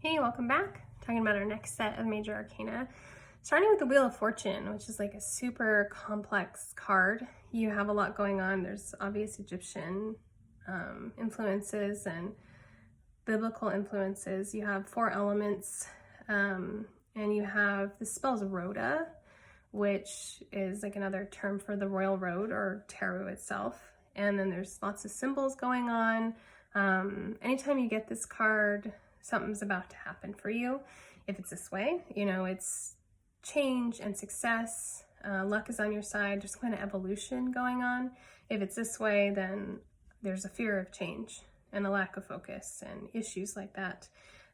Hey, welcome back. Talking about our next set of major arcana. Starting with the Wheel of Fortune, which is like a super complex card. You have a lot going on. There's obvious Egyptian influences and biblical influences. You have 4 elements, and you have the spells Rhoda, which is like another term for the royal road or tarot itself. And then there's lots of symbols going on. Anytime you get this card, something's about to happen for you. If it's this way, you know, it's change and success. Luck is on your side. There's kind of evolution going on. If it's this way, then there's a fear of change and a lack of focus and issues like that.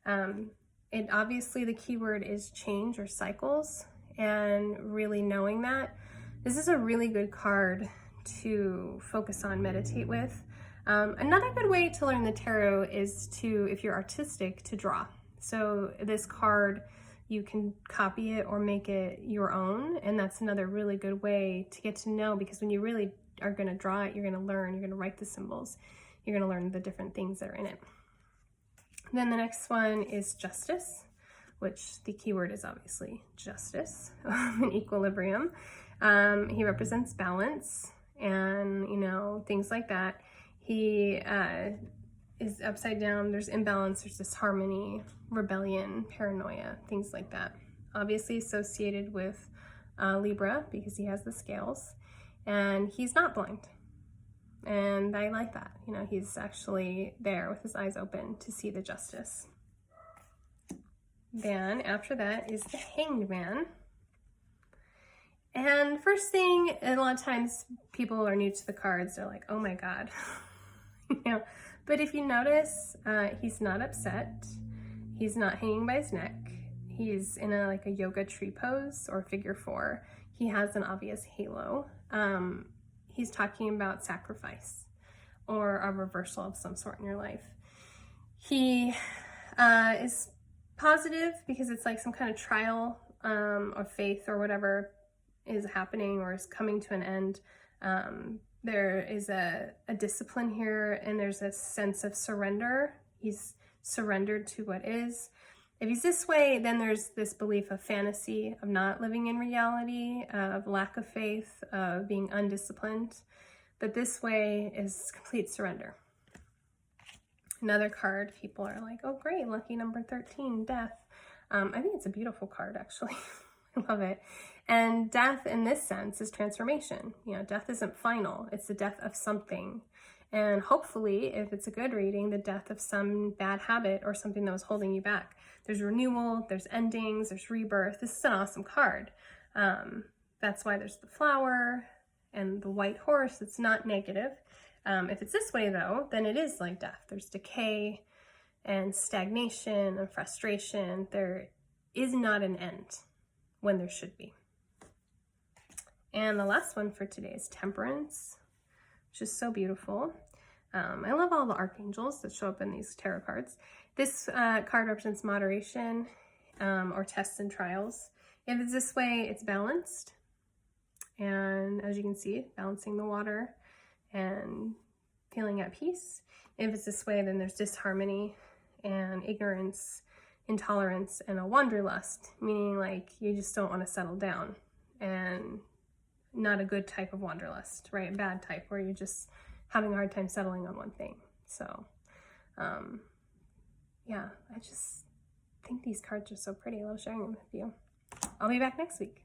And obviously the keyword is change or cycles, and really knowing that. This is a really good card to focus on, meditate with. Another good way to learn the tarot is to, if you're artistic, to draw. So this card, you can copy it or make it your own, and that's another really good way to get to know, because when you really are going to draw it, you're going to learn, you're going to write the symbols, you're going to learn the different things that are in it. Then the next one is Justice, which the keyword is obviously justice, and equilibrium. He represents balance and, you know, things like that. He is upside down, there's imbalance, there's disharmony, rebellion, paranoia, things like that. Obviously associated with Libra, because he has the scales, and he's not blind. And I like that. You know, he's actually there with his eyes open to see the justice. Then after that is the Hangman. And first thing, a lot of times people are new to the cards, they're like, oh my God. You know, but if you notice, he's not upset. He's not hanging by his neck. He's in like a yoga tree pose or figure 4. He has an obvious halo. He's talking about sacrifice or a reversal of some sort in your life. He is positive because it's like some kind of trial of faith or whatever is happening or is coming to an end. There is a discipline here, and there's a sense of surrender. He's surrendered to what is. If he's this way, then there's this belief of fantasy, of not living in reality, of lack of faith, of being undisciplined. But this way is complete surrender. Another card, people are like, oh great, lucky number 13, death. I think it's a beautiful card, actually. I love it. And death in this sense is transformation. You know, death isn't final. It's the death of something. And hopefully, if it's a good reading, the death of some bad habit or something that was holding you back. There's renewal, there's endings, there's rebirth. This is an awesome card. That's why there's the flower and the white horse. It's not negative. If it's this way though, then it is like death. There's decay and stagnation and frustration. There is not an end when there should be. And the last one for today is Temperance, which is so beautiful. I love all the archangels that show up in these tarot cards. This card represents moderation or tests and trials. If it's this way, it's balanced. And as you can see, balancing the water and feeling at peace. If it's this way, then there's disharmony and ignorance, intolerance, and a wanderlust, meaning like you just don't want to settle down, and not a good type of wanderlust, right? A bad type where you're just having a hard time settling on one thing. So yeah, I just think these cards are so pretty. I love sharing them with you. I'll be back next week.